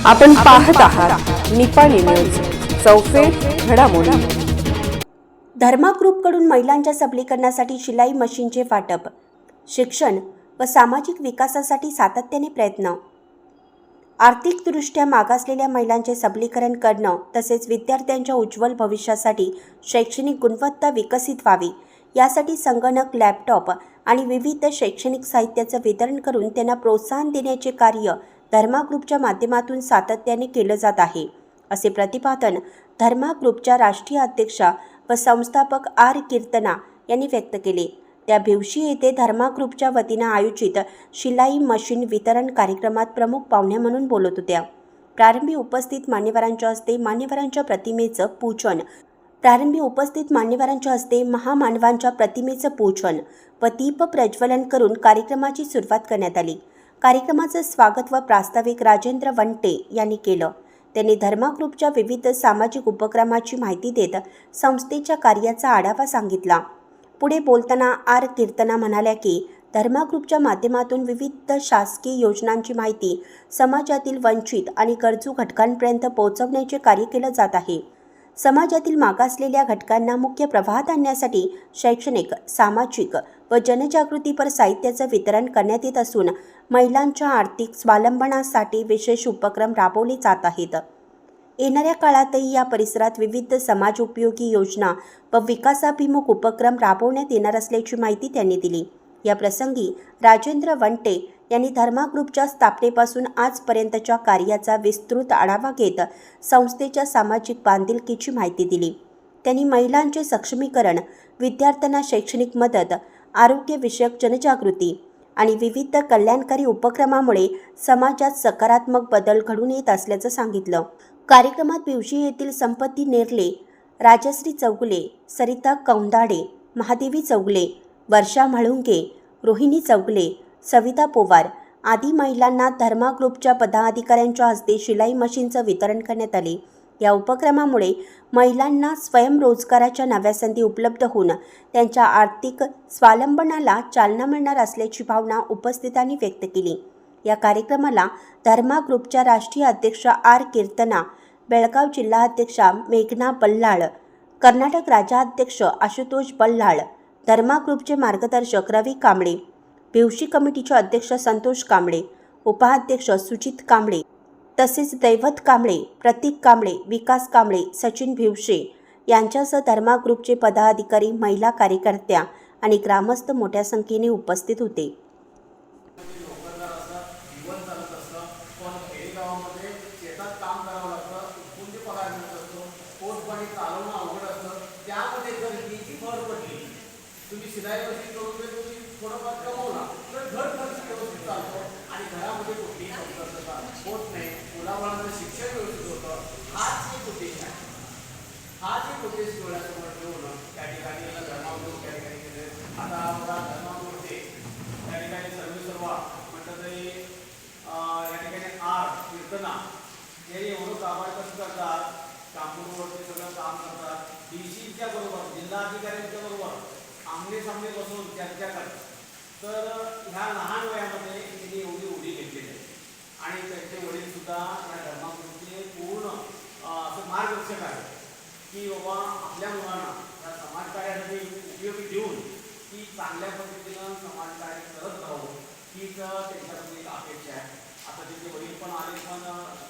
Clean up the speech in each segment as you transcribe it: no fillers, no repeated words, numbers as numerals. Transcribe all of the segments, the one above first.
आपण पाहत आहात निपाणी न्यूज, चौफेर घडामोडी। धर्मा ग्रुपकडून महिलांच्या सबलीकरणासाठी शिलाई मशीनचे वाटप, शिक्षण व सामाजिक विकासासाठी सातत्याने प्रयत्न। आर्थिकदृष्ट्या मागासलेल्या महिलांचे सबलीकरण करणं तसेच विद्यार्थ्यांच्या उज्ज्वल भविष्यासाठी शैक्षणिक गुणवत्ता विकसित व्हावी यासाठी संगणक, लॅपटॉप आणि विविध शैक्षणिक साहित्याचं वितरण करून त्यांना प्रोत्साहन देण्याचे कार्य धर्मा ग्रुपच्या माध्यमातून सातत्याने केलं जात आहे, असे प्रतिपादन धर्मा ग्रुपच्या राष्ट्रीय अध्यक्षा व संस्थापक आर. कीर्तना यांनी व्यक्त केले। त्या भिवशी येथे धर्मा ग्रुपच्या वतीनं आयोजित शिलाई मशीन वितरण कार्यक्रमात प्रमुख पाहुण्या म्हणून बोलत होत्या। प्रारंभी उपस्थित मान्यवरांच्या हस्ते महामानवांच्या प्रतिमेचं पूजन व दीप प्रज्वलन करून कार्यक्रमाची सुरुवात करण्यात आली। कार्यक्रमाचं स्वागत व प्रास्ताविक राजेंद्र वंटे यांनी केलं। त्यांनी धर्मा ग्रुपच्या विविध सामाजिक उपक्रमाची माहिती देत संस्थेच्या कार्याचा आढावा सांगितला। पुढे बोलताना आर. कीर्तना म्हणाल्या की धर्मा ग्रुपच्या माध्यमातून विविध शासकीय योजनांची माहिती समाजातील वंचित आणि गरजू घटकांपर्यंत पोहोचवण्याचे कार्य केलं जात आहे। समाजातील मागासलेल्या घटकांना मुख्य प्रवाहात आणण्यासाठी शैक्षणिक, सामाजिक व जनजागृतीपर साहित्याचं वितरण करण्यात येत असून महिलांच्या आर्थिक स्वावलंबनासाठी विशेष उपक्रम राबवले जात आहेत। येणाऱ्या काळातही या परिसरात विविध समाज उपयोगी योजना व विकासाभिमुख उपक्रम राबवण्यात येणार असल्याची माहिती त्यांनी दिली। या प्रसंगी राजेंद्र वंटे यांनी धर्मा ग्रुपच्या स्थापनेपासून आजपर्यंतच्या कार्याचा विस्तृत आढावा घेत संस्थेच्या सामाजिक बांधिलकीची माहिती दिली। त्यांनी महिलांचे सक्षमीकरण, विद्यार्थ्यांना शैक्षणिक मदत, आरोग्यविषयक जनजागृती आणि विविध कल्याणकारी उपक्रमामुळे समाजात सकारात्मक बदल घडून येत असल्याचं सांगितलं। कार्यक्रमात भिवशी येथील संपत्ती नेरले, राजश्री चौगुले, सरिता कौंदाडे, महादेवी चौगुले, वर्षा म्हाळुंगे, रोहिणी चौगुले, सविता पोवार आदी महिलांना धर्मा ग्रुपच्या पदाधिकाऱ्यांच्या हस्ते शिलाई मशीनचं वितरण करण्यात आले। या उपक्रमामुळे महिलांना स्वयंरोजगाराच्या नव्या संधी उपलब्ध होऊन त्यांच्या आर्थिक स्वावलंबनाला चालना मिळणार असल्याची भावना उपस्थितांनी व्यक्त केली। या कार्यक्रमाला धर्मा ग्रुपच्या राष्ट्रीय अध्यक्षा आर. कीर्तना, बेळगाव जिल्हाध्यक्षा मेघना बल्लाळ, कर्नाटक राज्याध्यक्ष आशुतोष बल्लाळ, धर्मा ग्रुपचे मार्गदर्शक रवी कांबळे, भिवशी कमिटीचे अध्यक्ष संतोष कांबळे, उपाध्यक्ष सुजित कांबळे तसेच दैवत कांबळे, प्रतीक कांबळे, विकास कांबळे, सचिन भिवशे यांच्यासह धर्मा ग्रुपचे पदाधिकारी, महिला कार्यकर्त्या आणि ग्रामस्थ मोठ्या संख्येने उपस्थित होते। तुम्ही शिलाई मशीन करून जर तुम्ही थोडंफार कमवला तर घर खर्च व्यवस्थित चालतो आणि घरामध्ये कुठलीही कमतरता होत नाही। मुलाबाळांचं शिक्षण व्यवस्थित होतं। हाच एक उद्देश आहे। हाच एक उद्देश डोळ्यासमोर ठेवून त्या ठिकाणी धर्मा ग्रुप त्या ठिकाणी केले। आता बघा धर्मा ग्रुपचे त्या ठिकाणी सर्वेसर्वा म्हटलं तरी या ठिकाणी आर. कीर्तना हे एवढं कामाला कसं करतात, कांपूरवरती सगळं काम करतात। DCच्या बरोबर, जिल्हाधिकाऱ्यांच्या बरोबर आमने सामने बसून चर्चा करतात। तर ह्या लहान वयामध्ये त्यांनी एवढी उडी घेतलेली आहे आणि त्यांचे वडील सुद्धा या धर्मा ग्रुपचे पूर्ण असं मार्गदर्शक आहे की बाबा आपल्या मुलांना या समाजकार्यासाठी उपयोगी देऊन ती चांगल्या पद्धतीनं समाजकार्य करत राहावं हीच त्यांच्याकडून एक अपेक्षा आहे। आता त्यांचे वडील पण आले, पण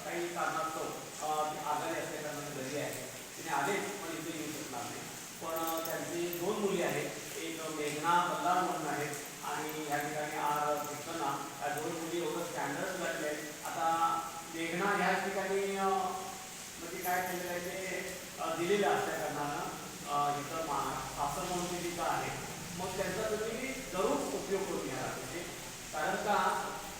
काही कारणास्तव आजारी असल्याकारणाने घरी आहे, तिने आले पण इथे येऊ शकणार नाही। पण त्यांची 2 मुली आहेत, एक मेघना बल्लाळ म्हणून आहे आणि या ठिकाणी आर. कीर्तना, या 2 मुली एवढं स्टँडर्ड झालेले आहेत। आता मेघना ह्या ठिकाणी म्हणजे काय केलेलं आहे ते दिलेलं असल्या कारणानं इथं असं म्हणून ते तिथं आहे, मग त्यांचा तुम्ही जरूर उपयोग करून घ्या पाहिजे। कारण का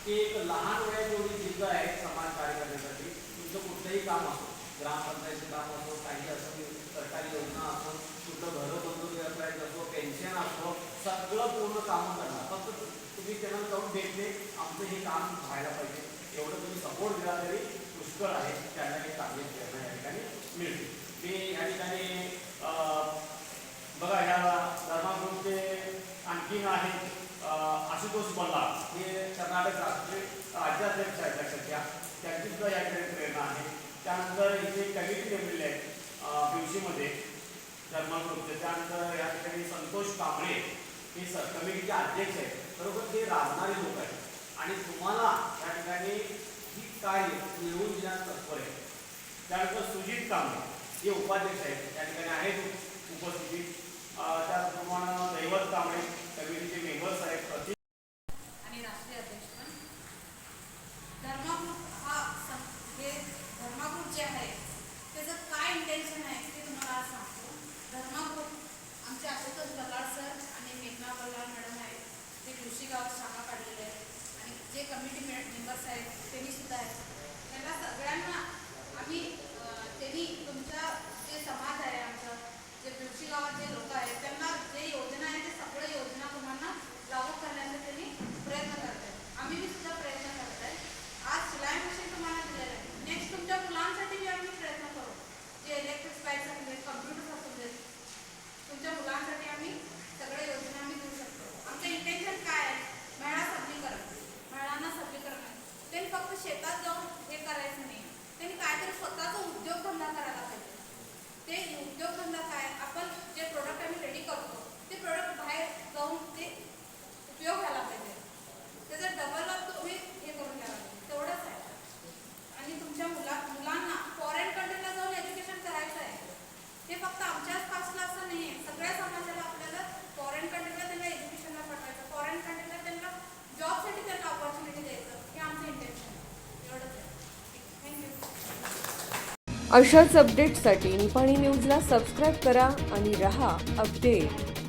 की एक लहान वयात एवढी जिद्द आहे समाज कार्य करण्यासाठी। तुमचं कुठलंही काम असो, ग्रामपंचायतीचं काम असो, काही असं सरकारी योजना असो, कुठलं घरं बंधून करायचं असो, पेन्शन असो, सगळं पूर्ण कामं करणार। फक्त तुम्ही त्यांना जाऊन भेटले, आमचं हे काम व्हायला पाहिजे एवढं तुम्ही सपोर्ट दिला तरी पुष्कळ आहे, त्यांना हे चांगले प्रेरणा या ठिकाणी मिळते। मी या ठिकाणी बघा या धर्मा ग्रुपचे आणखीन आहेत आशुतोष बल्लाळ, हे कर्नाटक राज्याध्यक्ष आहेत, त्यांची सुद्धा या ठिकाणी जे कमिटी नेमलेली आहे BUC-मध्ये धर्मा ग्रुपचे, त्यानंतर या ठिकाणी संतोष कांबळे हे कमिटीचे अध्यक्ष आहेत. बरोबर, ते राबणारे लोक आहेत आणि तुम्हाला या ठिकाणी ही कार्य मिळवून देण्यास तत्पर आहे. त्यानंतर सुजित कांबळे हे उपाध्यक्ष आहेत, त्या ठिकाणी आहेत उपस्थित. त्याचप्रमाणे दैवत कांबळे कमिटीचे मेंबर्स आहेत, आणि राष्ट्रीय अध्यक्ष पण. धर्मा ग्रुप हा हे धर्मा ग्रुप जे आहे त्याचं काय इंटेन्शन आहे ते तुम्हाला आज सांगतो. धर्मा ग्रुप आमचे आशुतोष बल्लाळ सर आणि मेघना बल्लाळ मॅडम आहेत, ते कृषी गावात शाखा काढलेले आहेत आणि जे कमिटी मेंबर्स आहेत त्यांनी सुद्धा आहेत. त्यांना सगळ्यांना आम्ही त्यांनी तुमच्या जे समाज आहे आमचं जे कृषी गावात जे लोक आहेत त्यांना जे योजना आहे ते सगळ्या योजना तुम्हाला लागू करण्याचा त्यांनी प्रयत्न करत आहेत. आम्ही सुद्धा प्रयत्न करत आहे. आज शिलाई मशीन तुम्हाला दिलेलं आहे. नेक्स्ट तुमच्या मुलांसाठी बी आम्ही प्रयत्न करू. जे इलेक्ट्रिक स्पाईक्स असू देत, कम्प्युटर असू देत, तुमच्या मुलांसाठी आम्ही सगळ्या योजना आम्ही देऊ शकतो. आमचं इंटेन्शन काय आहे? महिला सबलीकरण, महिलांना सबलीकरण. त्यांनी फक्त शेतात जाऊन हे करायचं नाही, त्यांनी काहीतरी स्वतःचा उद्योगधंदा करायला पाहिजे. ते उद्योगधंदा काय, आपण जे प्रोडक्ट आम्ही रेडी करतो ते प्रोडक्ट बाहेर जाऊन ते उपयोग व्हायला पाहिजे. त्याचं डबल तुम्ही हे करून घ्यायला पाहिजे, तेवढंच आहे. आणि तुमच्या मुलांना फॉरेन कंट्रीला जाऊन एज्युकेशन करायचं आहे. हे फक्त आमच्याच कास्टला असं नाही आहे, सगळ्या समाजाला आपल्याला फॉरेन कंट्रीला त्यांना एज्युकेशनला पाठवायचं, फॉरेन कंट्रीला त्यांना जॉबसाठी त्यांना ऑपॉर्च्युनिटी द्यायचं, हे आमचं इंटेन्शन आहे. एवढंच आहे. थँक्यू. अशाच अपडेट्ससाठी निपाणी न्यूजला सबस्क्राईब करा आणि रहा अपडेट.